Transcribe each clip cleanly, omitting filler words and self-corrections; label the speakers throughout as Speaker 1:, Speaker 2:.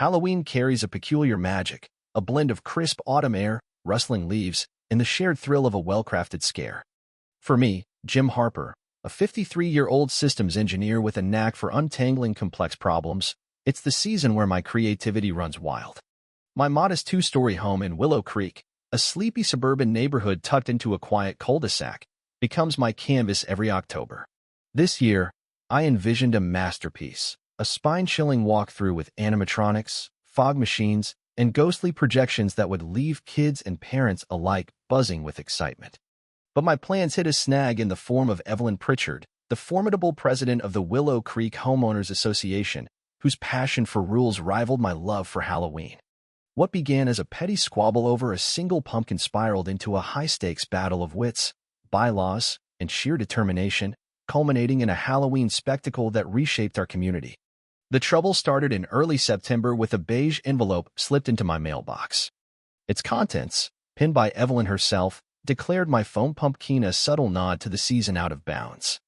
Speaker 1: Halloween carries a peculiar magic, a blend of crisp autumn air, rustling leaves, and the shared thrill of a well-crafted scare. For me, Jim Harper, a 53-year-old systems engineer with a knack for untangling complex problems, it's the season where my creativity runs wild. My modest two-story home in Willow Creek, a sleepy suburban neighborhood tucked into a quiet cul-de-sac, becomes my canvas every October. This year, I envisioned a masterpiece, a spine-chilling walkthrough with animatronics, fog machines, and ghostly projections that would leave kids and parents alike buzzing with excitement. But my plans hit a snag in the form of Evelyn Pritchard, the formidable president of the Willow Creek Homeowners Association, whose passion for rules rivaled my love for Halloween. What began as a petty squabble over a single pumpkin spiraled into a high-stakes battle of wits, bylaws, and sheer determination, culminating in a Halloween spectacle that reshaped our community. The trouble started in early September with a beige envelope slipped into my mailbox. Its contents, pinned by Evelyn herself, declared my foam pumpkin a subtle nod to the season out of bounds.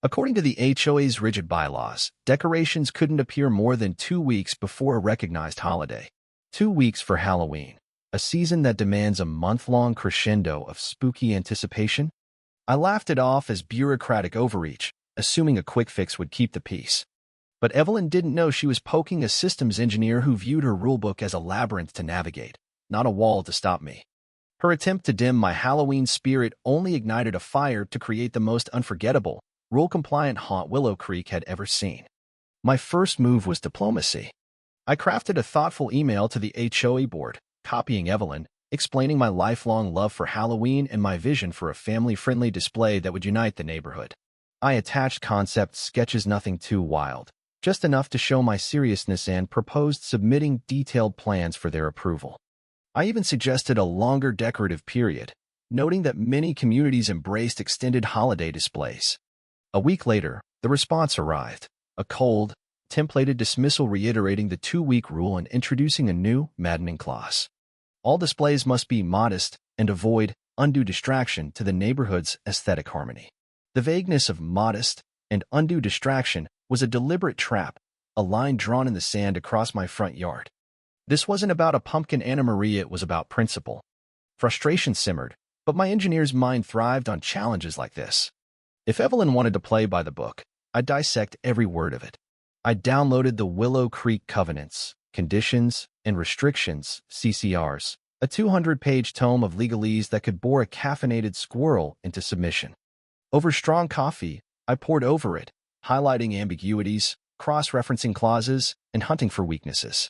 Speaker 1: According to the HOA's rigid bylaws, decorations couldn't appear more than 2 weeks before a recognized holiday. 2 weeks for Halloween, a season that demands a month-long crescendo of spooky anticipation? I laughed it off as bureaucratic overreach, assuming a quick fix would keep the peace. But Evelyn didn't know she was poking a systems engineer who viewed her rulebook as a labyrinth to navigate, not a wall to stop me. Her attempt to dim my Halloween spirit only ignited a fire to create the most unforgettable, rule-compliant haunt Willow Creek had ever seen. My first move was diplomacy. I crafted a thoughtful email to the HOA board, copying Evelyn, explaining my lifelong love for Halloween and my vision for a family-friendly display that would unite the neighborhood. I attached concept sketches, nothing too wild, just enough to show my seriousness, and proposed submitting detailed plans for their approval. I even suggested a longer decorative period, noting that many communities embraced extended holiday displays. A week later, the response arrived, a cold, templated dismissal reiterating the 2-week rule and introducing a new, maddening clause. All displays must be modest and avoid undue distraction to the neighborhood's aesthetic harmony. The vagueness of modest and undue distraction was a deliberate trap, a line drawn in the sand across my front yard. This wasn't about a pumpkin Anna Maria, it was about principle. Frustration simmered, but my engineer's mind thrived on challenges like this. If Evelyn wanted to play by the book, I'd dissect every word of it. I downloaded the Willow Creek Covenants, Conditions, and Restrictions, CCRs, a 200-page tome of legalese that could bore a caffeinated squirrel into submission. Over strong coffee, I pored over it, highlighting ambiguities, cross-referencing clauses, and hunting for weaknesses.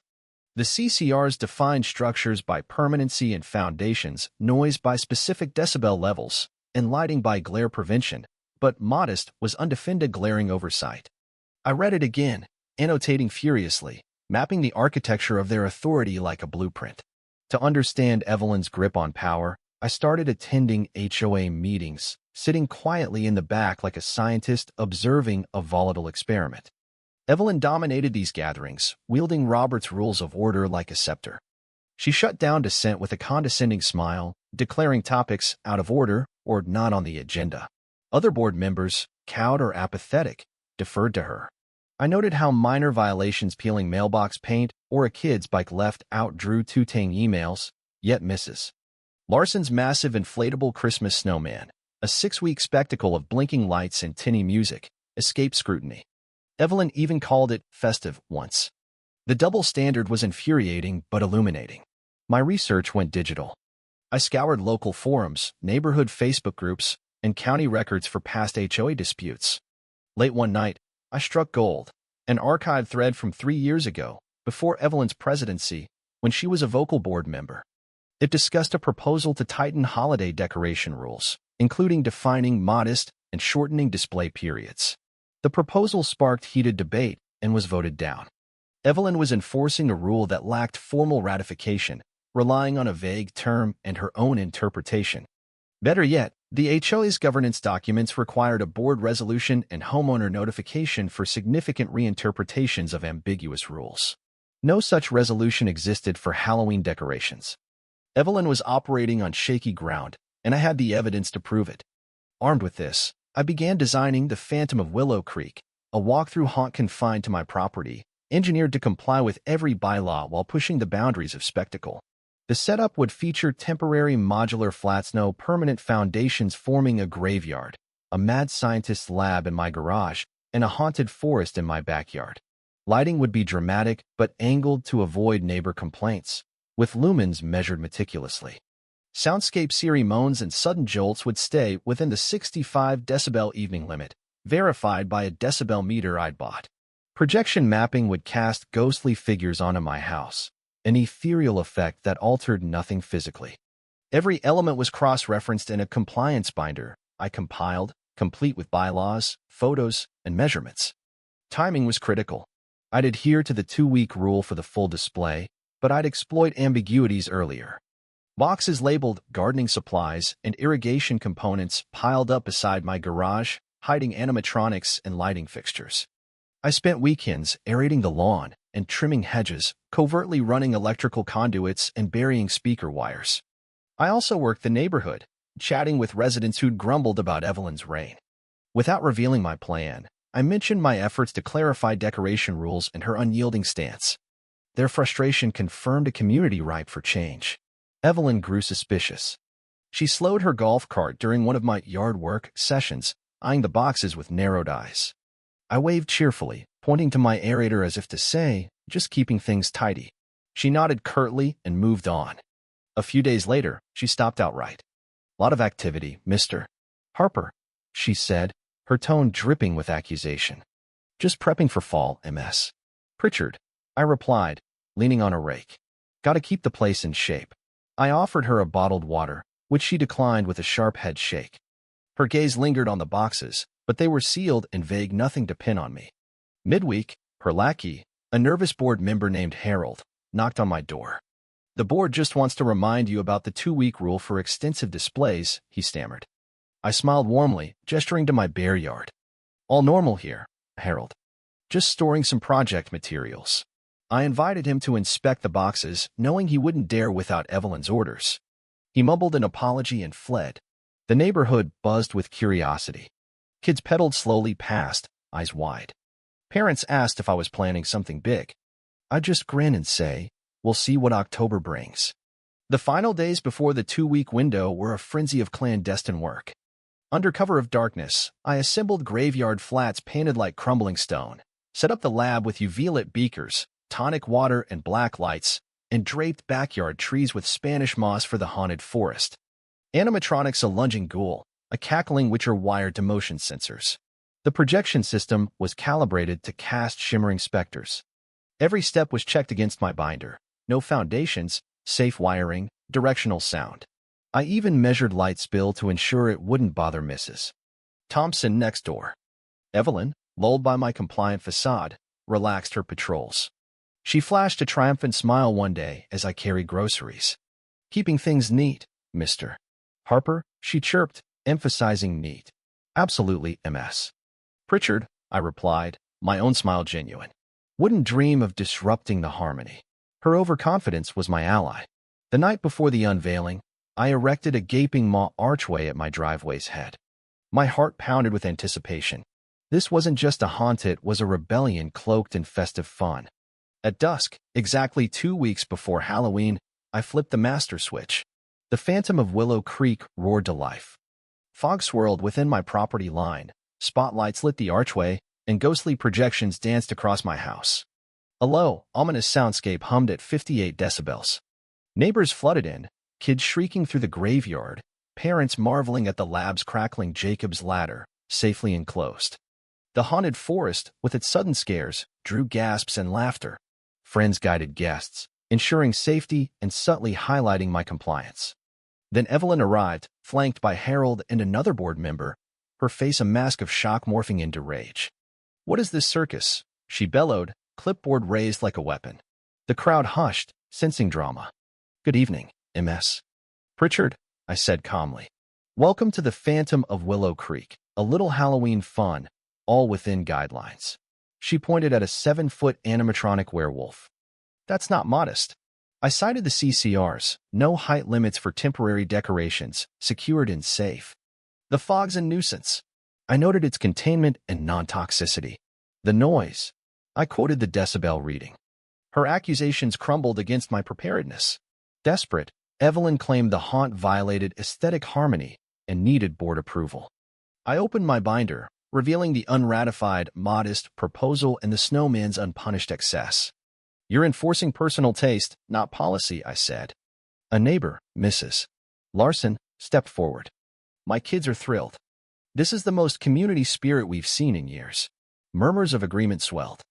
Speaker 1: The CCRs defined structures by permanency and foundations, noise by specific decibel levels, and lighting by glare prevention, but modest was undefended glaring oversight. I read it again, annotating furiously, mapping the architecture of their authority like a blueprint. To understand Evelyn's grip on power, I started attending HOA meetings, sitting quietly in the back like a scientist observing a volatile experiment. Evelyn dominated these gatherings, wielding Robert's Rules of Order like a scepter. She shut down dissent with a condescending smile, declaring topics out of order or not on the agenda. Other board members, cowed or apathetic, deferred to her. I noted how minor violations, peeling mailbox paint or a kid's bike left out, drew two tang emails, yet misses. Larson's massive inflatable Christmas snowman, a 6-week spectacle of blinking lights and tinny music, escaped scrutiny. Evelyn even called it festive once. The double standard was infuriating but illuminating. My research went digital. I scoured local forums, neighborhood Facebook groups, and county records for past HOA disputes. Late one night, I struck gold, an archived thread from 3 years ago, before Evelyn's presidency, when she was a vocal board member. It discussed a proposal to tighten holiday decoration rules, including defining modest and shortening display periods. The proposal sparked heated debate and was voted down. Evelyn was enforcing a rule that lacked formal ratification, relying on a vague term and her own interpretation. Better yet, the HOA's governance documents required a board resolution and homeowner notification for significant reinterpretations of ambiguous rules. No such resolution existed for Halloween decorations. Evelyn was operating on shaky ground, and I had the evidence to prove it. Armed with this, I began designing the Phantom of Willow Creek, a walkthrough haunt confined to my property, engineered to comply with every bylaw while pushing the boundaries of spectacle. The setup would feature temporary modular flats, no permanent foundations, forming a graveyard, a mad scientist's lab in my garage, and a haunted forest in my backyard. Lighting would be dramatic but angled to avoid neighbor complaints, with lumens measured meticulously. Soundscape Siri moans and sudden jolts would stay within the 65 decibel evening limit, verified by a decibel meter I'd bought. Projection mapping would cast ghostly figures onto my house, an ethereal effect that altered nothing physically. Every element was cross-referenced in a compliance binder I compiled, complete with bylaws, photos, and measurements. Timing was critical. I'd adhere to the 2-week rule for the full display, but I'd exploit ambiguities earlier. Boxes labeled gardening supplies and irrigation components piled up beside my garage, hiding animatronics and lighting fixtures. I spent weekends aerating the lawn and trimming hedges, covertly running electrical conduits and burying speaker wires. I also worked the neighborhood, chatting with residents who'd grumbled about Evelyn's reign. Without revealing my plan, I mentioned my efforts to clarify decoration rules and her unyielding stance. Their frustration confirmed a community ripe for change. Evelyn grew suspicious. She slowed her golf cart during one of my yard work sessions, eyeing the boxes with narrowed eyes. I waved cheerfully, pointing to my aerator as if to say, just keeping things tidy. She nodded curtly and moved on. A few days later, she stopped outright. "Lot of activity, Mr. Harper," she said, her tone dripping with accusation. "Just prepping for fall, MS. Pritchard," I replied, leaning on a rake. "Gotta keep the place in shape." I offered her a bottled water, which she declined with a sharp head shake. Her gaze lingered on the boxes, but they were sealed and vague, nothing to pin on me. Midweek, her lackey, a nervous board member named Harold, knocked on my door. "The board just wants to remind you about the 2-week rule for extensive displays," he stammered. I smiled warmly, gesturing to my bare yard. "All normal here, Harold. Just storing some project materials." I invited him to inspect the boxes, knowing he wouldn't dare without Evelyn's orders. He mumbled an apology and fled. The neighborhood buzzed with curiosity. Kids pedaled slowly past, eyes wide. Parents asked if I was planning something big. I'd just grin and say, "We'll see what October brings." The final days before the 2-week window were a frenzy of clandestine work. Under cover of darkness, I assembled graveyard flats painted like crumbling stone, set up the lab with UV-lit beakers, tonic water and black lights, and draped backyard trees with Spanish moss for the haunted forest. Animatronics, a lunging ghoul, a cackling witcher wired to motion sensors. The projection system was calibrated to cast shimmering specters. Every step was checked against my binder. No foundations, safe wiring, directional sound. I even measured light spill to ensure it wouldn't bother Mrs. Thompson next door. Evelyn, lulled by my compliant facade, relaxed her patrols. She flashed a triumphant smile one day as I carried groceries. "Keeping things neat, Mr. Harper," she chirped, emphasizing neat. "Absolutely, MS. Pritchard," I replied, my own smile genuine. Wouldn't dream of disrupting the harmony. Her overconfidence was my ally. The night before the unveiling, I erected a gaping maw archway at my driveway's head. My heart pounded with anticipation. This wasn't just a haunt, it was a rebellion cloaked in festive fun. At dusk, exactly 2 weeks before Halloween, I flipped the master switch. The Phantom of Willow Creek roared to life. Fog swirled within my property line, spotlights lit the archway, and ghostly projections danced across my house. A low, ominous soundscape hummed at 58 decibels. Neighbors flooded in, kids shrieking through the graveyard, parents marveling at the lab's crackling Jacob's ladder, safely enclosed. The haunted forest, with its sudden scares, drew gasps and laughter. Friends guided guests, ensuring safety and subtly highlighting my compliance. Then Evelyn arrived, flanked by Harold and another board member, her face a mask of shock morphing into rage. "What is this circus?" she bellowed, clipboard raised like a weapon. The crowd hushed, sensing drama. "Good evening, MS. Pritchard," I said calmly. "Welcome to the Phantom of Willow Creek, a little Halloween fun, all within guidelines." She pointed at a 7-foot animatronic werewolf. "That's not modest." I cited the CCRs, no height limits for temporary decorations, secured and safe. "The fog's a nuisance." I noted its containment and non-toxicity. "The noise." I quoted the decibel reading. Her accusations crumbled against my preparedness. Desperate, Evelyn claimed the haunt violated aesthetic harmony and needed board approval. I opened my binder, revealing the unratified, modest proposal and the snowman's unpunished excess. You're enforcing personal taste, not policy, I said. A neighbor, Mrs. Larson, stepped forward. My kids are thrilled. This is the most community spirit we've seen in years. Murmurs of agreement swelled.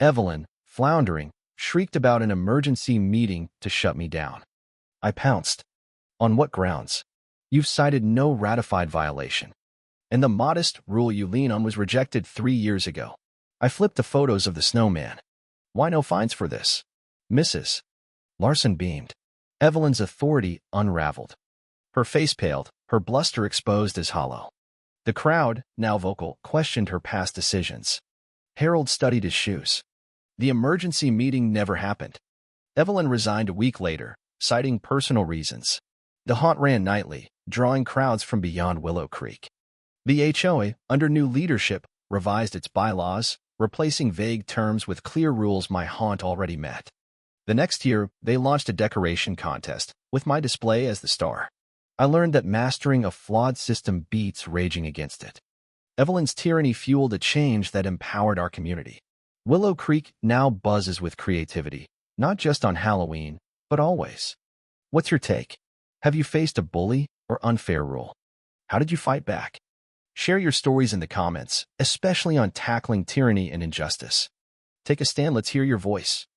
Speaker 1: Evelyn, floundering, shrieked about an emergency meeting to shut me down. I pounced. On what grounds? You've cited no ratified violation. And the modest rule you lean on was rejected 3 years ago. I flipped to photos of the snowman. Why no fines for this? Mrs. Larson beamed. Evelyn's authority unraveled. Her face paled, her bluster exposed as hollow. The crowd, now vocal, questioned her past decisions. Harold studied his shoes. The emergency meeting never happened. Evelyn resigned a week later, citing personal reasons. The haunt ran nightly, drawing crowds from beyond Willow Creek. The HOA, under new leadership, revised its bylaws, replacing vague terms with clear rules my haunt already met. The next year, they launched a decoration contest, with my display as the star. I learned that mastering a flawed system beats raging against it. Evelyn's tyranny fueled a change that empowered our community. Willow Creek now buzzes with creativity, not just on Halloween, but always. What's your take? Have you faced a bully or unfair rule? How did you fight back? Share your stories in the comments, especially on tackling tyranny and injustice. Take a stand, let's hear your voice.